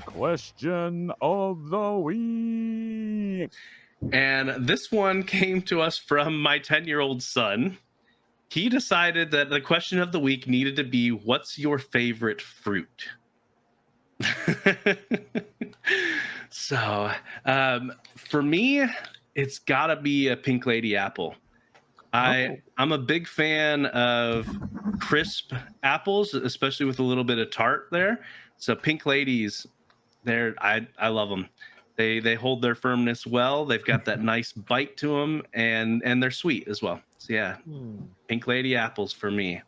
question of the week. And this one came to us from my 10-year-old son. He decided that the question of the week needed to be, what's your favorite fruit? So, for me, it's gotta be a pink lady apple. I'm a big fan of crisp apples, especially with a little bit of tart there. So pink ladies, I love them. They hold their firmness well. They've got that nice bite to them, and they're sweet as well. So yeah, pink lady apples for me.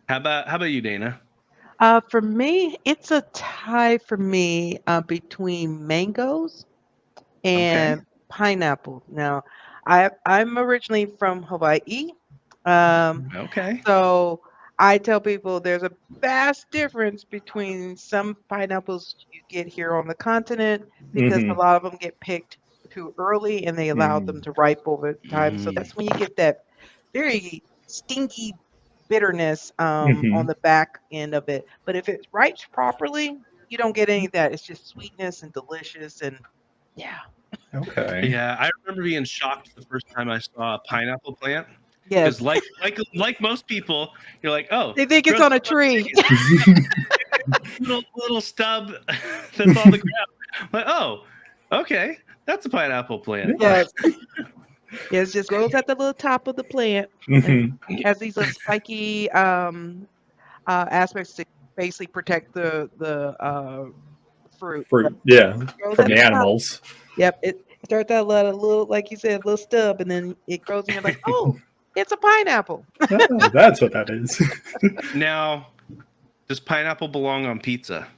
How about you, Dana? For me, it's a tie for me between mangoes and pineapple. Now, I'm originally from Hawaii. Okay. So I tell people there's a vast difference between some pineapples you get here on the continent because a lot of them get picked too early and they allow them to ripe over time. So that's when you get that very stinky bitterness on the back end of it. But if it ripes properly, you don't get any of that. It's just sweetness and delicious and yeah. Okay. Yeah, I remember being shocked the first time I saw a pineapple plant. Yes. Because like most people, you're like, oh, they think it's on a tree. little stub that's on the ground. I'm like, oh, okay, that's a pineapple plant. Yes. It just grows at the little top of the plant. And has these little spiky aspects to basically protect the fruit. Yeah, from the animals. Top. Yep, it starts out a little, like you said, a little stub, and then it grows, and you're like, oh, it's a pineapple. Oh, that's what that is. Now, does pineapple belong on pizza?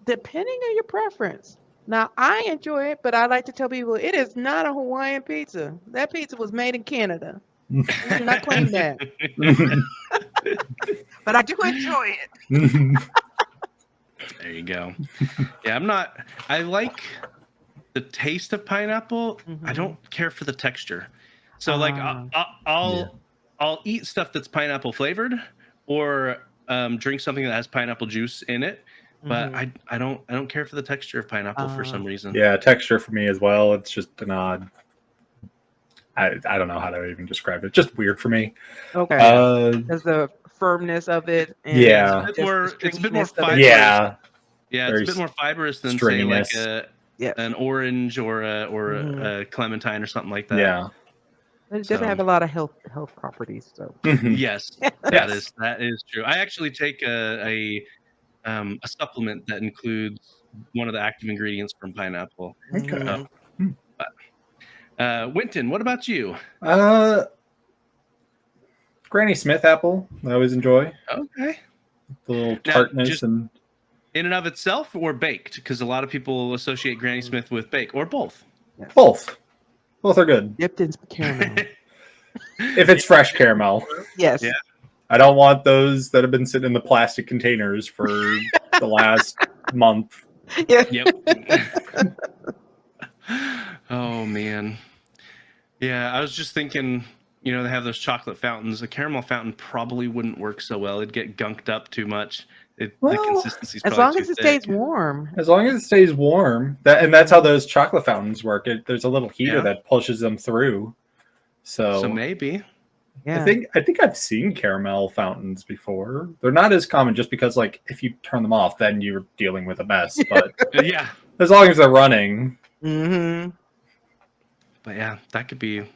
Depending on your preference. Now, I enjoy it, but I like to tell people it is not a Hawaiian pizza. That pizza was made in Canada. We do not claim that. But I do enjoy it. There you go. Yeah, I like the taste of pineapple. I don't care for the texture. So like I'll eat stuff that's pineapple flavored or drink something that has pineapple juice in it. But I don't care for the texture of pineapple for some reason. Yeah, texture for me as well. It's just an odd. I don't know how to even describe it. It's just weird for me. Okay. There's the firmness of it. And yeah. It's a bit more fibrous. Yeah. Yeah, it's a bit more fibrous than say like an orange or a clementine or something like that. Yeah. It doesn't have a lot of health properties. So yes, that is true. I actually take a supplement that includes one of the active ingredients from pineapple. Okay. Wynton, what about you? Granny Smith apple, I always enjoy. Okay. The little tartness and in and of itself or baked, because a lot of people associate Granny Smith with bake or both. Yes. Both are good. Dipped in caramel. If it's fresh caramel. Yes. Yeah. I don't want those that have been sitting in the plastic containers for the last month. Yeah. Yep. Oh man. Yeah, I was just thinking, they have those chocolate fountains. A caramel fountain probably wouldn't work so well. It'd get gunked up too much. The consistency's probably as long too as it thick. stays warm. As long as it stays warm. And that's how those chocolate fountains work. There's a little heater that pushes them through. So maybe. Yeah. I think I've seen caramel fountains before. They're not as common just because like if you turn them off, then you're dealing with a mess. But yeah. As long as they're running. Mm-hmm. But yeah, that could be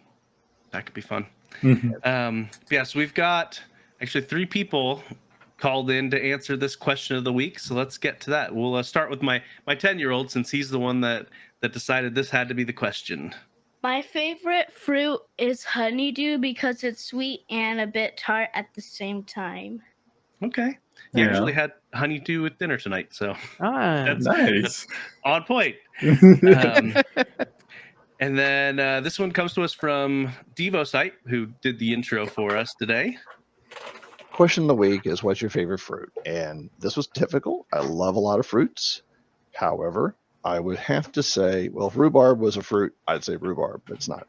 fun. Mm-hmm. So we've got actually 3 people called in to answer this question of the week. So let's get to that. We'll start with my 10-year-old since he's the one that decided this had to be the question. My favorite fruit is honeydew because it's sweet and a bit tart at the same time. Okay. You actually had honeydew with dinner tonight, so that's nice. On point. And then this one comes to us from DevoSite, who did the intro for us today. Question of the week is, what's your favorite fruit? And this was difficult. I love a lot of fruits. However, I would have to say, well, if rhubarb was a fruit, I'd say rhubarb, but it's not.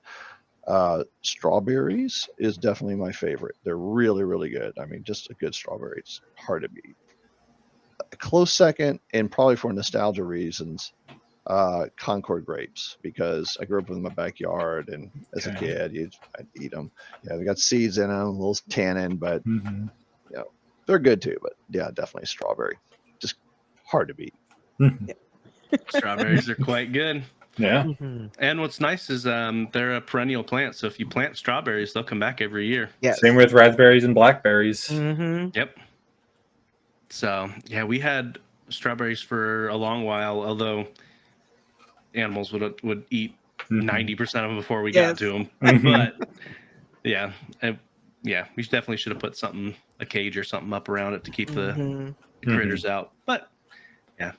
Strawberries is definitely my favorite. They're really, really good. I mean, just a good strawberry. It's hard to beat. close second, and probably for nostalgia reasons, Concord grapes, because I grew up with them in my backyard, and as a kid, I'd eat them. Yeah, they got seeds in them, a little tannin, but they're good too. But yeah, definitely strawberry. Just hard to beat. Strawberries are quite good. Yeah. And what's nice is they're a perennial plant. So if you plant strawberries, they'll come back every year. Yes. Same with raspberries and blackberries. Yep. So yeah, we had strawberries for a long while, although animals would eat 90% of them before we got to them. But yeah, we definitely should have put a cage or something up around it to keep the critters out. But yeah,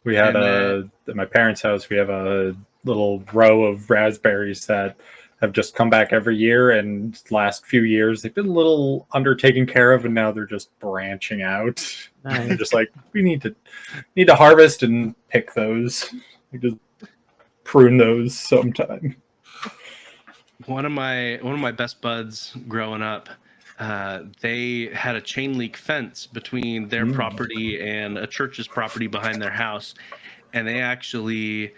we had at my parents' house, we have a little row of raspberries that have just come back every year, and last few years they've been a little undertaken care of, and now they're just branching out. Nice. They're just like, we need to harvest and pick those. We just prune those sometime. One of my best buds growing up, they had a chain link fence between their property and a church's property behind their house, and they actually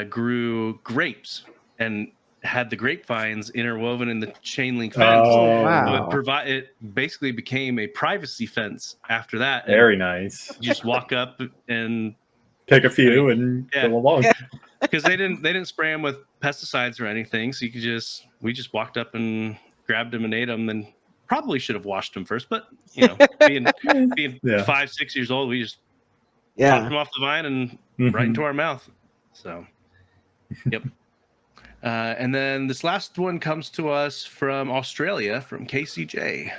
grew grapes and had the grapevines interwoven in the chain link fence. Oh, wow. It basically became a privacy fence after that. Very nice. You just walk up and Pick a few and go along. because they didn't spray them with pesticides or anything, so we just walked up and grabbed them and ate them, and probably should have washed them first, but being 5-6 years old, we just popped them off the vine and right into our mouth. So and then this last one comes to us from Australia, from KCJ.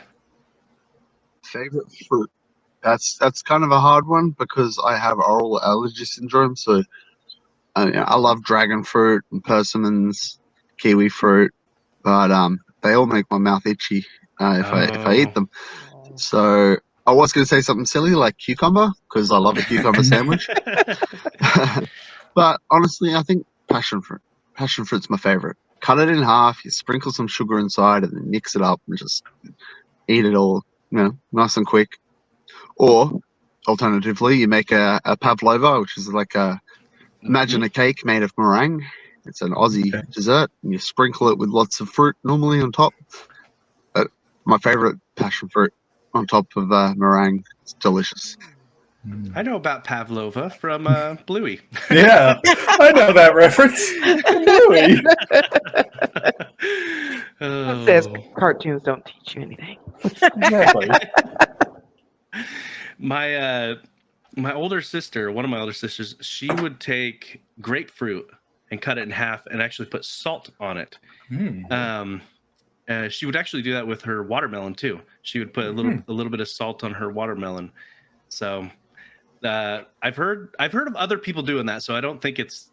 Favorite fruit? That's kind of a hard one because I have oral allergy syndrome. So I love dragon fruit and persimmons, kiwi fruit, but they all make my mouth itchy if I eat them. So I was going to say something silly like cucumber because I love a cucumber sandwich. But honestly, I think passion fruit. Passion fruit's my favorite. Cut it in half, you sprinkle some sugar inside, and then mix it up and just eat it all, nice and quick. Or alternatively, you make a pavlova, which is like imagine a cake made of meringue. It's an Aussie dessert, and you sprinkle it with lots of fruit normally on top. But my favorite, passion fruit on top of meringue. It's delicious. I know about pavlova from Bluey. Yeah, I know that reference. Bluey. It says cartoons don't teach you anything. Exactly. My older sister, one of my older sisters, she would take grapefruit and cut it in half and actually put salt on it. She would actually do that with her watermelon too. She would put a little bit of salt on her watermelon. So I've heard of other people doing that. So I don't think it's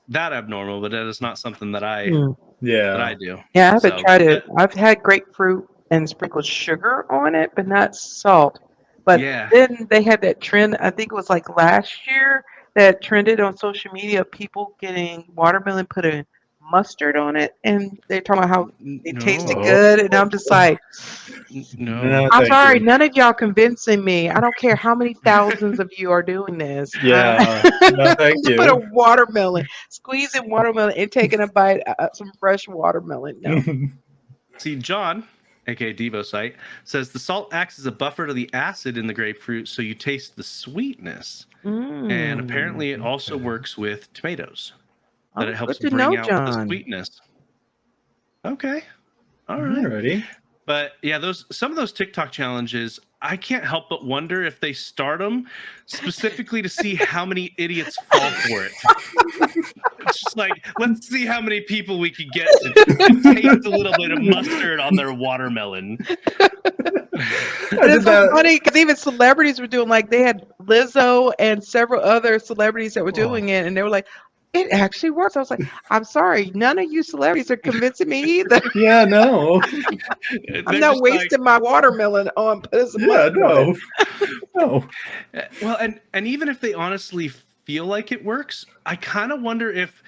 that abnormal, but that is not something that I do. Yeah, I haven't tried it. I've had grapefruit and sprinkled sugar on it, but not salt. But then they had that trend, I think it was like last year, that trended on social media, people getting watermelon, putting mustard on it, and they're talking about how it tasted good, and I'm just like, no, I'm sorry, none of y'all convincing me. I don't care how many thousands of you are doing this. Yeah, no, thank you. Put a watermelon, squeezing watermelon and taking a bite of some fresh watermelon. No. See, John, aka Devosite, says the salt acts as a buffer to the acid in the grapefruit, so you taste the sweetness. And apparently it also works with tomatoes. That it helps bring out the sweetness. Okay. All right. Alrighty. But yeah, some of those TikTok challenges, I can't help but wonder if they start them specifically to see how many idiots fall for it. It's just like, let's see how many people we can get to taste a little bit of mustard on their watermelon. It's so funny because even celebrities were doing, like, they had Lizzo and several other celebrities that were doing it, and they were like, it actually works. I was like, I'm sorry, none of you celebrities are convincing me either. Yeah, no. I'm not wasting my watermelon on mustard. No. Well, and even if they honestly feel like it works, I kind of wonder if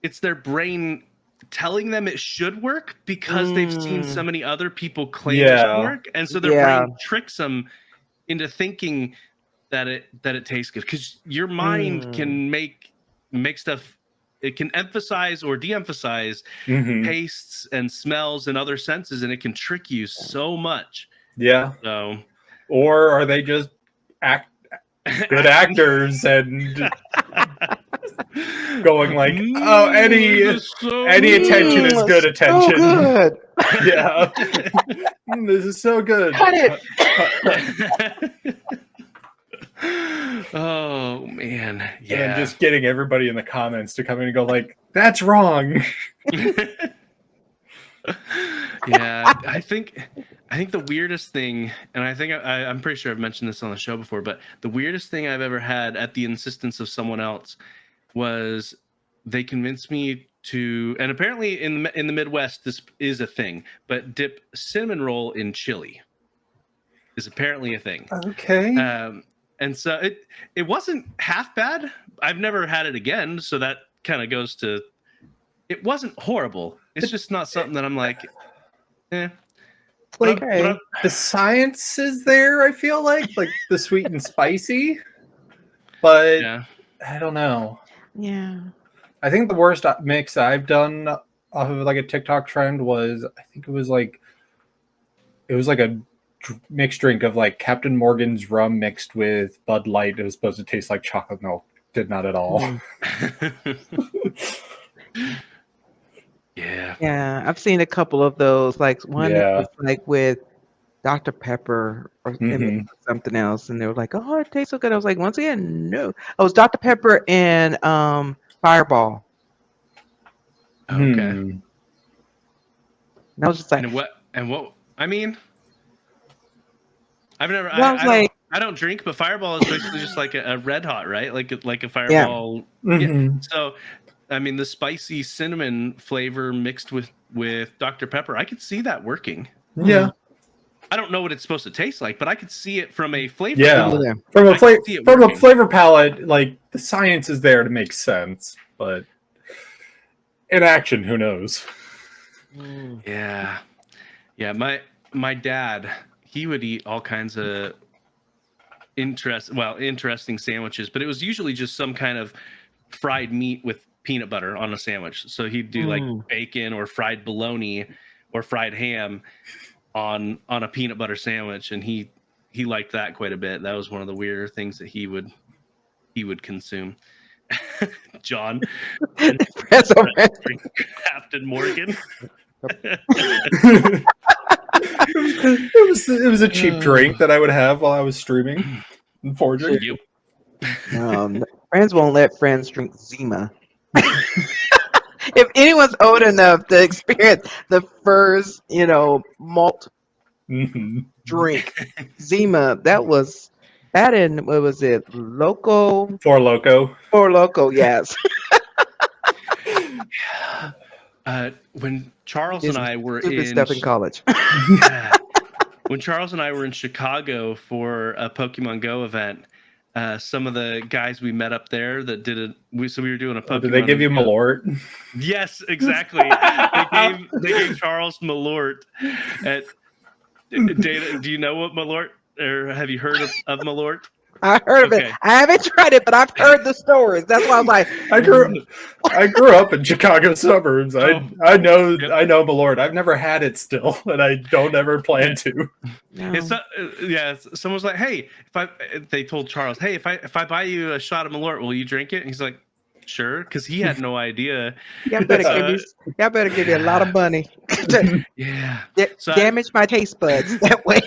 it's their brain telling them it should work because they've seen so many other people claim it should work, and so their brain tricks them into thinking that it tastes good, because your mind can make stuff. It can emphasize or de-emphasize tastes and smells and other senses, and it can trick you so much. Yeah. So, or are they just good actors and going like, oh, any attention is good attention. So good. Yeah. This is so good. Cut it. Oh man, yeah. And just getting everybody in the comments to come in and go like, that's wrong. Yeah, I think the weirdest thing, and I'm pretty sure I've mentioned this on the show before, but the weirdest thing I've ever had at the insistence of someone else was they convinced me to, and apparently in the Midwest this is a thing, but dip cinnamon roll in chili is apparently a thing. Okay. And so it wasn't half bad. I've never had it again, so that kind of goes to, it wasn't horrible. It's just not something that I'm like, eh. Like Okay. the science is there, I feel like the sweet and spicy, but Yeah. I don't know. Yeah. I think the worst mix I've done off of like a TikTok trend was, I think it was like a mixed drink of like Captain Morgan's rum mixed with Bud Light. It was supposed to taste like chocolate milk. Did not at all. Yeah. Yeah. I've seen a couple of those. Like one Yeah. was like with Dr. Pepper or something else, and they were like, "Oh, it tastes so good." I was like, once again, no. Oh, it was Dr. Pepper and Fireball. Okay. And I was just like, And what I mean, I've never. Well, I was like- I don't drink, but Fireball is basically just like a red hot, right? Like a Fireball. Yeah. So, I mean, the spicy cinnamon flavor mixed with Dr. Pepper, I could see that working. Yeah. I don't know what it's supposed to taste like, but I could see it from a flavor. Yeah. palette. From I can see it a working. flavor palette, like the science is there to make sense, but in action, who knows? Yeah. Yeah. My dad, he would eat all kinds of interesting sandwiches, but it was usually just some kind of fried meat with peanut butter on a sandwich. So he'd do like bacon or fried bologna or fried ham on a peanut butter sandwich, and he liked that quite a bit. That was one of the weirder things that he would consume. John, Captain Morgan. It was a cheap drink that I would have while I was streaming and forging. You. friends won't let friends drink Zima. If anyone's old enough to experience the first, malt drink, Zima, that in, what was it? Four Loco, yes. When Charles and I were Stupid in stuff in college. when Charles and I were in Chicago for a Pokemon Go event, some of the guys we met up there that we were doing a Pokemon. Did they give you Malort? Yes, exactly. they gave Charles Malort. Dana, do you know what Malort, or have you heard of Malort? I heard of it. I haven't tried it, but I've heard the stories. That's why I was like, I grew up in Chicago suburbs. I know Malort. I've never had it still, and I don't ever plan to. no. It's not, someone's like, hey, they told Charles, hey, if I buy you a shot of Malort, will you drink it? And he's like, sure, because he had no idea. Y'all better give me a lot of money. Yeah. So Damage my taste buds that way.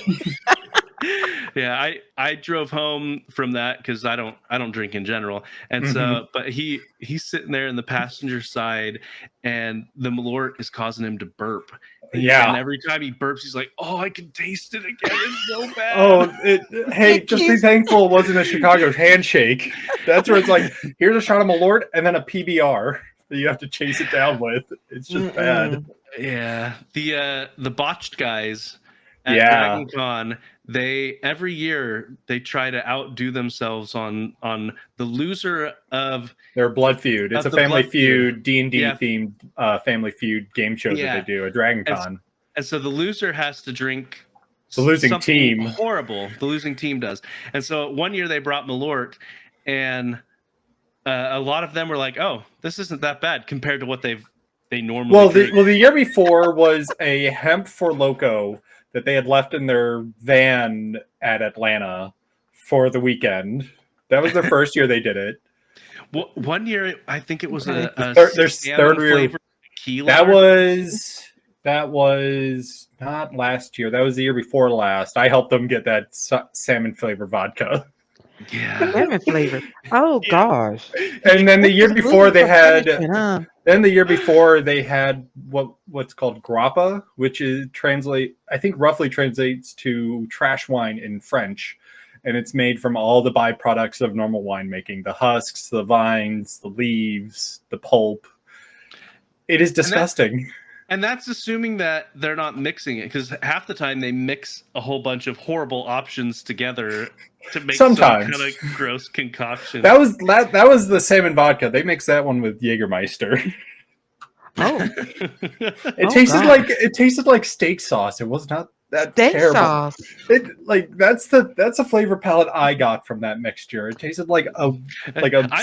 Yeah, I drove home from that because I don't drink in general, and so but he's sitting there in the passenger side, and the Malort is causing him to burp. And every time he burps, he's like, "Oh, I can taste it again. It's so bad." Hey, just be thankful it wasn't a Chicago handshake. That's where it's like, here's a shot of Malort and then a PBR that you have to chase it down with. It's just bad. Yeah, the botched guys at Dragon Con, every year they try to outdo themselves on the loser of their Blood Feud. It's a Family Feud D&D themed Family Feud game show that they do at Dragon Con. And so the loser has to drink The losing something team. horrible. The losing team does. And so one year they brought Malort, and a lot of them were like, "Oh, this isn't that bad compared to what they normally." Well, drink. the year before was a hemp for loco that they had left in their van at Atlanta for the weekend. That was their first year they did it. Well, one year I think it was Okay. Their third year. flavored tequila. That was not last year. That was the year before last. I helped them get that salmon flavored vodka. Yeah. Lemon flavor. Oh gosh. And then the year before they had Huh? what's called grappa, which is roughly translates to trash wine in French. And it's made from all the byproducts of normal winemaking: the husks, the vines, the leaves, the pulp. It is disgusting. And that's assuming that they're not mixing it, because half the time they mix a whole bunch of horrible options together to make Sometimes. some kind of gross concoction. That was the salmon vodka. They mixed that one with Jägermeister. Oh, It tasted like steak sauce. It was not that steak terrible. sauce. That's a flavor palette I got from that mixture. It tasted like a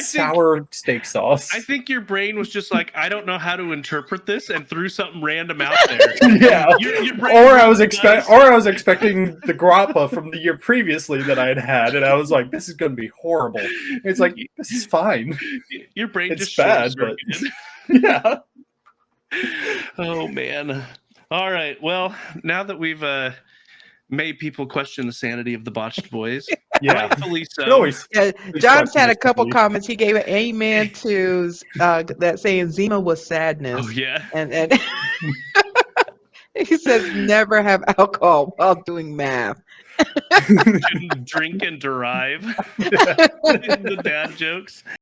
sour steak sauce. I think your brain was just like, I don't know how to interpret this, and threw something random out there. Yeah. Your brain Or I was does- expecting the grappa from the year previously that I had, and I was like, this is going to be horrible. It's like, this is fine. Your brain It's just bad, but short-circuited. yeah. Oh man. All right. Well, now that we've made people question the sanity of the botched boys, Yeah. rightfully so. It always Yeah, Please John's question had a this couple belief. comments. He gave an amen to that saying Zima was sadness. Oh yeah. And he says never have alcohol while doing math. Shouldn't drink and derive the dad jokes.